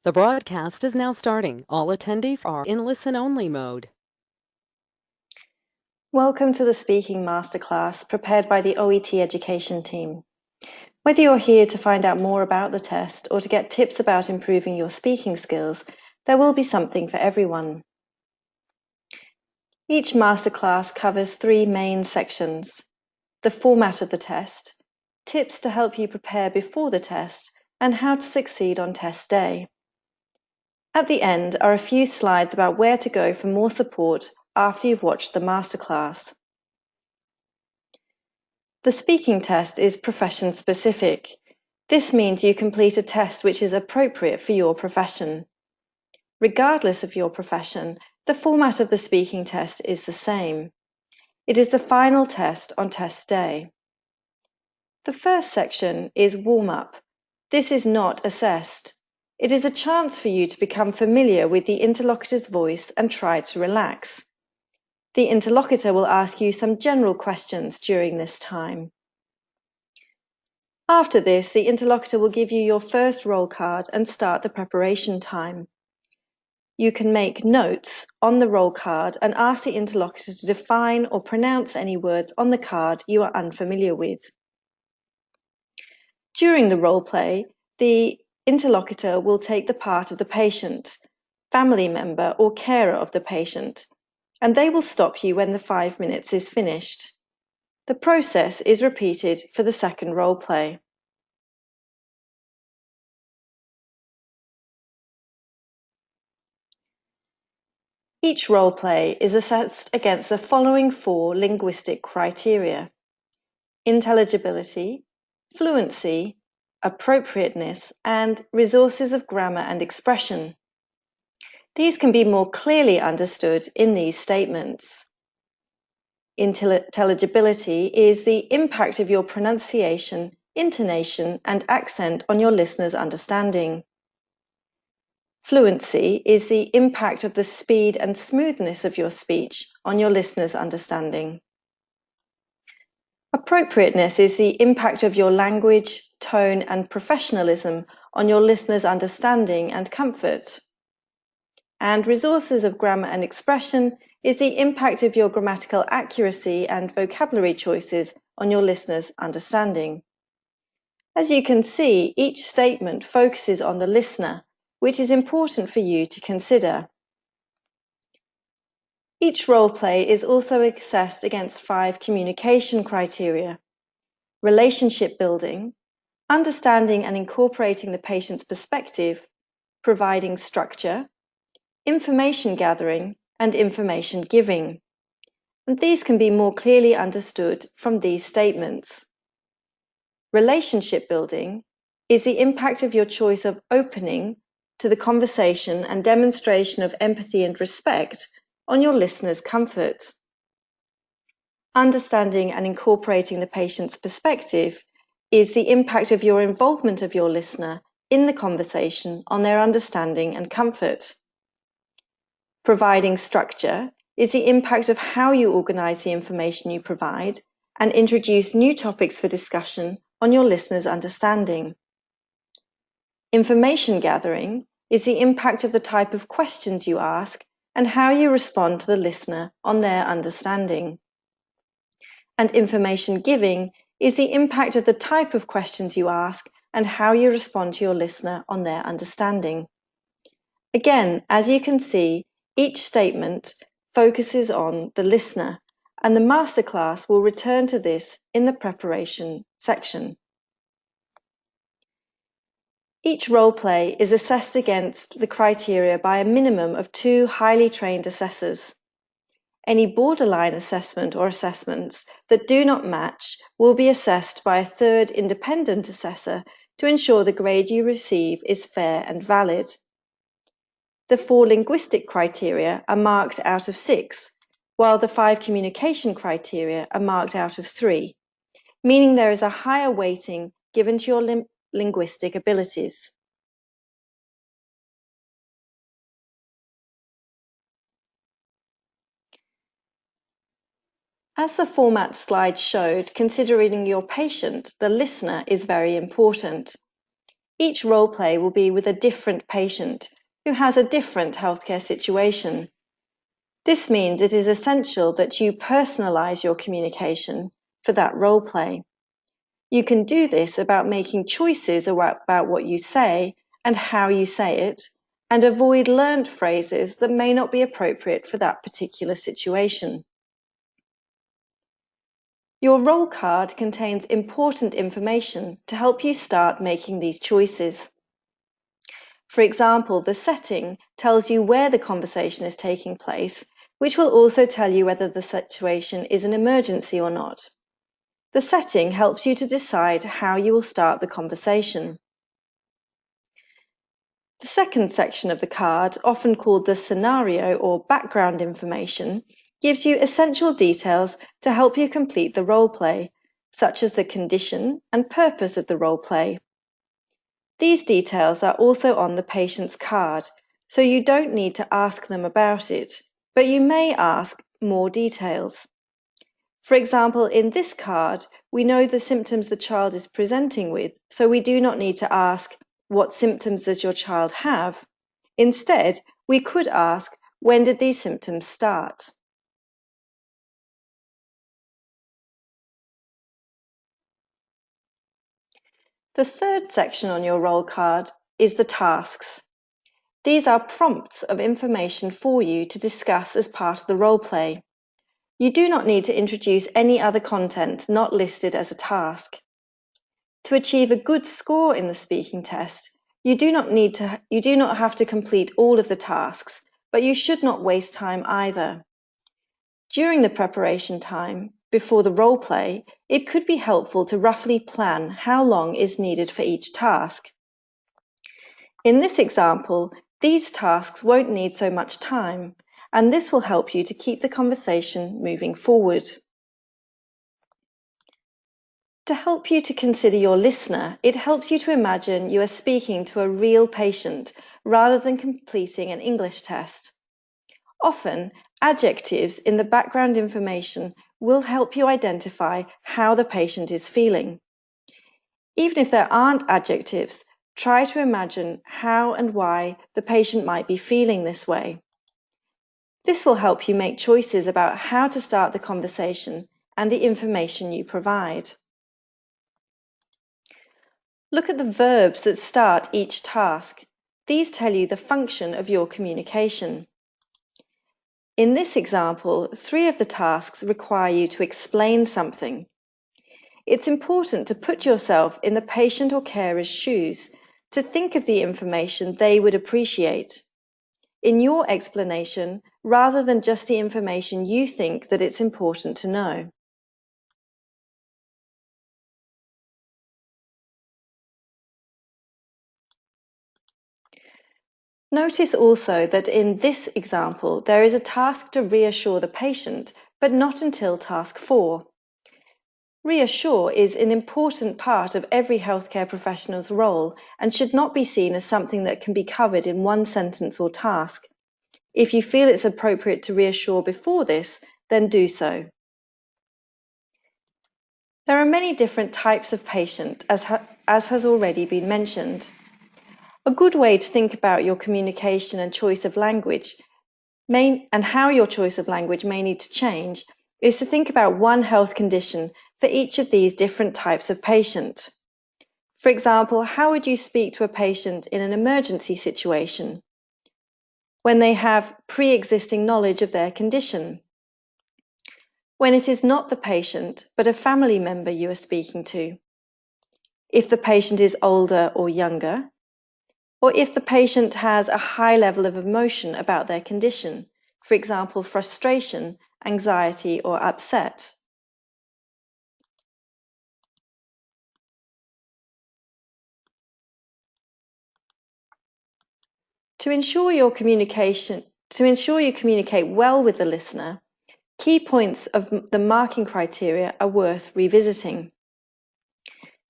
The broadcast is now starting. All attendees are in listen-only mode. Welcome to the Speaking Masterclass prepared by the OET education team. Whether you're here to find out more about the test or to get tips about improving your speaking skills, there will be something for everyone. Each masterclass covers 3 main sections: the format of the test, tips to help you prepare before the test, and how to succeed on test day. At the end are a few slides about where to go for more support after you've watched the masterclass. The speaking test is profession-specific. This means you complete a test which is appropriate for your profession. Regardless of your profession, the format of the speaking test is the same. It is the final test on test day. The first section is warm-up. This is not assessed. It is a chance for you to become familiar with the interlocutor's voice and try to relax. The interlocutor will ask you some general questions during this time. After this, the interlocutor will give you your first roll card and start the preparation time. You can make notes on the roll card and ask the interlocutor to define or pronounce any words on the card you are unfamiliar with. During the role play, the interlocutor will take the part of the patient, family member or carer of the patient, and they will stop you when the 5 minutes is finished. The process is repeated for the second role play. Each role play is assessed against the following 4 linguistic criteria: intelligibility, fluency, appropriateness, and resources of grammar and expression. These can be more clearly understood in these statements. Intelligibility is the impact of your pronunciation, intonation, and accent on your listener's understanding. Fluency is the impact of the speed and smoothness of your speech on your listener's understanding. Appropriateness is the impact of your language, tone, and professionalism on your listener's understanding and comfort. And resources of grammar and expression is the impact of your grammatical accuracy and vocabulary choices on your listener's understanding. As you can see, each statement focuses on the listener, which is important for you to consider. Each role play is also assessed against 5 communication criteria: relationship building, understanding and incorporating the patient's perspective, providing structure, information gathering, and information giving. And these can be more clearly understood from these statements. Relationship building is the impact of your choice of opening to the conversation and demonstration of empathy and respect on your listener's comfort. Understanding and incorporating the patient's perspective is the impact of your involvement of your listener in the conversation on their understanding and comfort. Providing structure is the impact of how you organize the information you provide and introduce new topics for discussion on your listener's understanding. Information gathering is the impact of the type of questions you ask and how you respond to the listener on their understanding. And information giving is the impact of the type of questions you ask and how you respond to your listener on their understanding. Again, as you can see, each statement focuses on the listener, and the masterclass will return to this in the preparation section. Each role play is assessed against the criteria by a minimum of 2 highly trained assessors. Any borderline assessment or assessments that do not match will be assessed by a 3rd independent assessor to ensure the grade you receive is fair and valid. The 4 linguistic criteria are marked out of 6, while the 5 communication criteria are marked out of 3, meaning there is a higher weighting given to your linguistic abilities. As the format slide showed, considering your patient, the listener is very important. each role play will be with a different patient who has a different healthcare situation. This means it is essential that you personalize your communication for that role play. You can do this about making choices about what you say and how you say it, and avoid learned phrases that may not be appropriate for that particular situation. Your role card contains important information to help you start making these choices. For example, the setting tells you where the conversation is taking place, which will also tell you whether the situation is an emergency or not. The setting helps you to decide how you will start the conversation. The second section of the card, often called the scenario or background information, gives you essential details to help you complete the role play, such as the condition and purpose of the role play. These details are also on the patient's card, so you don't need to ask them about it, but you may ask more details. For example, in this card, we know the symptoms the child is presenting with, so we do not need to ask, what symptoms does your child have? Instead, we could ask, when did these symptoms start? The third section on your role card is the tasks. These are prompts of information for you to discuss as part of the role play. You do not need to introduce any other content not listed as a task. To achieve a good score in the speaking test, you do not have to complete all of the tasks, but you should not waste time either. During the preparation time, before the role play, it could be helpful to roughly plan how long is needed for each task. In this example, these tasks won't need so much time, and this will help you to keep the conversation moving forward. To help you to consider your listener, it helps you to imagine you are speaking to a real patient rather than completing an English test. Often, adjectives in the background information will help you identify how the patient is feeling. Even if there aren't adjectives, try to imagine how and why the patient might be feeling this way. This will help you make choices about how to start the conversation and the information you provide. Look at the verbs that start each task. These tell you the function of your communication. In this example, 3 of the tasks require you to explain something. It's important to put yourself in the patient or carer's shoes, to think of the information they would appreciate in your explanation, rather than just the information you think that it's important to know. Notice also that in this example, there is a task to reassure the patient, but not until task 4. Reassure is an important part of every healthcare professional's role and should not be seen as something that can be covered in one sentence or task. If you feel it's appropriate to reassure before this, then do so. There are many different types of patient, as has already been mentioned. A good way to think about your communication and choice of language and how your choice of language may need to change is to think about one health condition for each of these different types of patient. For example, how would you speak to a patient in an emergency situation when they have pre-existing knowledge of their condition? When it is not the patient, but a family member you are speaking to? If the patient is older or younger? Or if the patient has a high level of emotion about their condition, for example, frustration, anxiety, or upset. To ensure you communicate well with the listener, key points of the marking criteria are worth revisiting.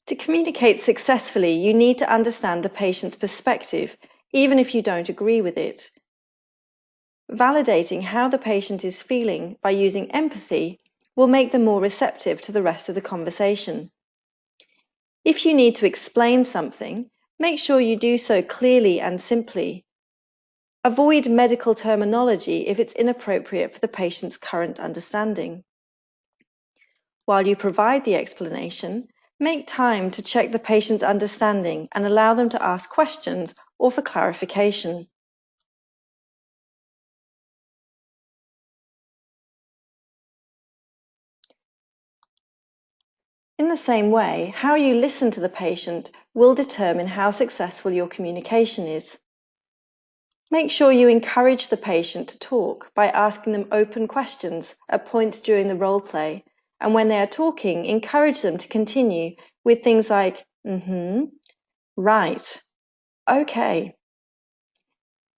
To communicate successfully, you need to understand the patient's perspective, even if you don't agree with it. Validating how the patient is feeling by using empathy will make them more receptive to the rest of the conversation. If you need to explain something, Make sure you do so clearly and simply. Avoid medical terminology if it's inappropriate for the patient's current understanding. While you provide the explanation, make time to check the patient's understanding and allow them to ask questions or for clarification. In the same way, how you listen to the patient will determine how successful your communication is. Make sure you encourage the patient to talk by asking them open questions at points during the role play, and when they are talking, encourage them to continue with things like, right, okay.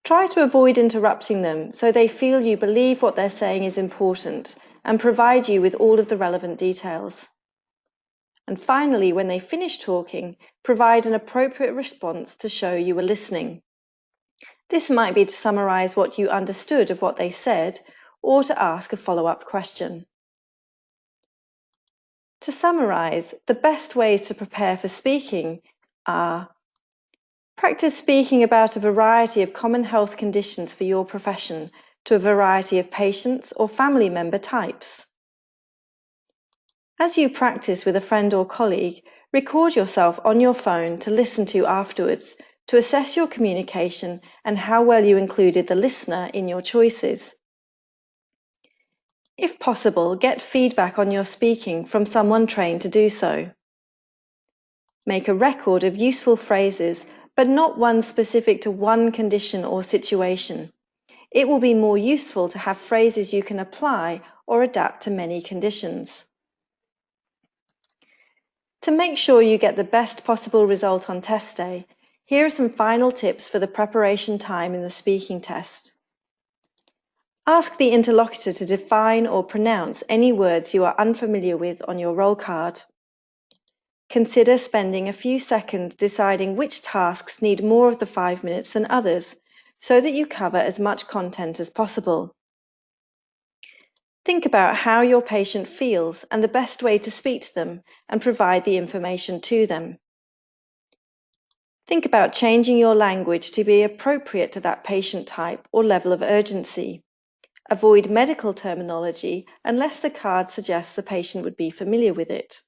Try to avoid interrupting them so they feel you believe what they're saying is important and provide you with all of the relevant details. And finally, when they finish talking, provide an appropriate response to show you were listening. This might be to summarize what you understood of what they said or to ask a follow-up question. To summarize, the best ways to prepare for speaking are: practice speaking about a variety of common health conditions for your profession to a variety of patients or family member types. As you practice with a friend or colleague, record yourself on your phone to listen to afterwards to assess your communication and how well you included the listener in your choices. If possible, get feedback on your speaking from someone trained to do so. Make a record of useful phrases, but not one specific to one condition or situation. It will be more useful to have phrases you can apply or adapt to many conditions. To make sure you get the best possible result on test day, here are some final tips for the preparation time in the speaking test. Ask the interlocutor to define or pronounce any words you are unfamiliar with on your roll card. Consider spending a few seconds deciding which tasks need more of the 5 minutes than others, so that you cover as much content as possible. Think about how your patient feels and the best way to speak to them and provide the information to them. Think about changing your language to be appropriate to that patient type or level of urgency. Avoid medical terminology unless the card suggests the patient would be familiar with it.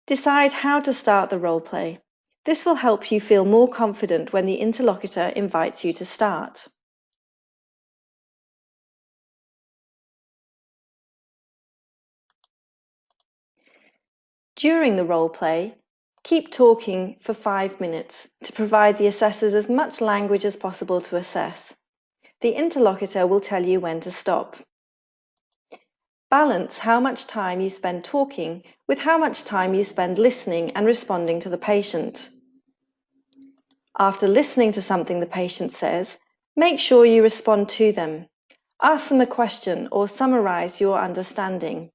Decide how to start the role play. This will help you feel more confident when the interlocutor invites you to start. During the role play, keep talking for 5 minutes to provide the assessors as much language as possible to assess. The interlocutor will tell you when to stop. Balance how much time you spend talking with how much time you spend listening and responding to the patient. After listening to something the patient says, make sure you respond to them. Ask them a question or summarize your understanding.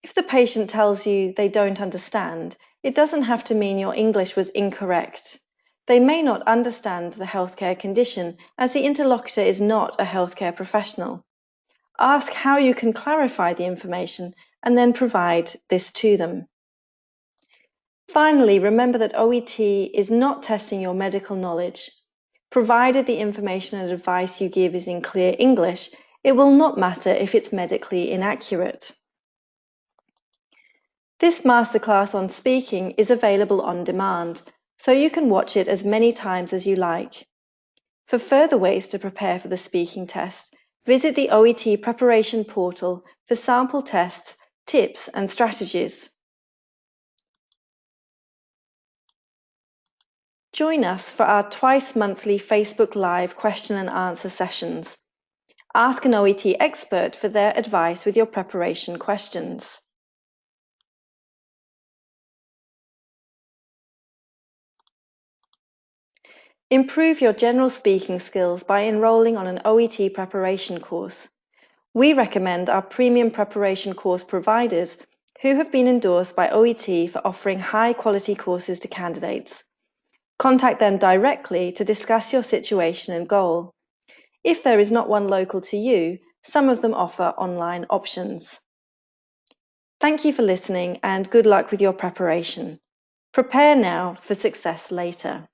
If the patient tells you they don't understand, it doesn't have to mean your English was incorrect. They may not understand the healthcare condition as the interlocutor is not a healthcare professional. Ask how you can clarify the information and then provide this to them. Finally, remember that OET is not testing your medical knowledge. Provided the information and advice you give is in clear English, it will not matter if it's medically inaccurate. This masterclass on speaking is available on demand, so you can watch it as many times as you like. For further ways to prepare for the speaking test, visit the OET preparation portal for sample tests, tips, and strategies. Join us for our twice-monthly Facebook Live question and answer sessions. Ask an OET expert for their advice with your preparation questions. Improve your general speaking skills by enrolling on an OET preparation course. We recommend our premium preparation course providers who have been endorsed by OET for offering high-quality courses to candidates. Contact them directly to discuss your situation and goal. If there is not one local to you, some of them offer online options. Thank you for listening and good luck with your preparation. Prepare now for success later.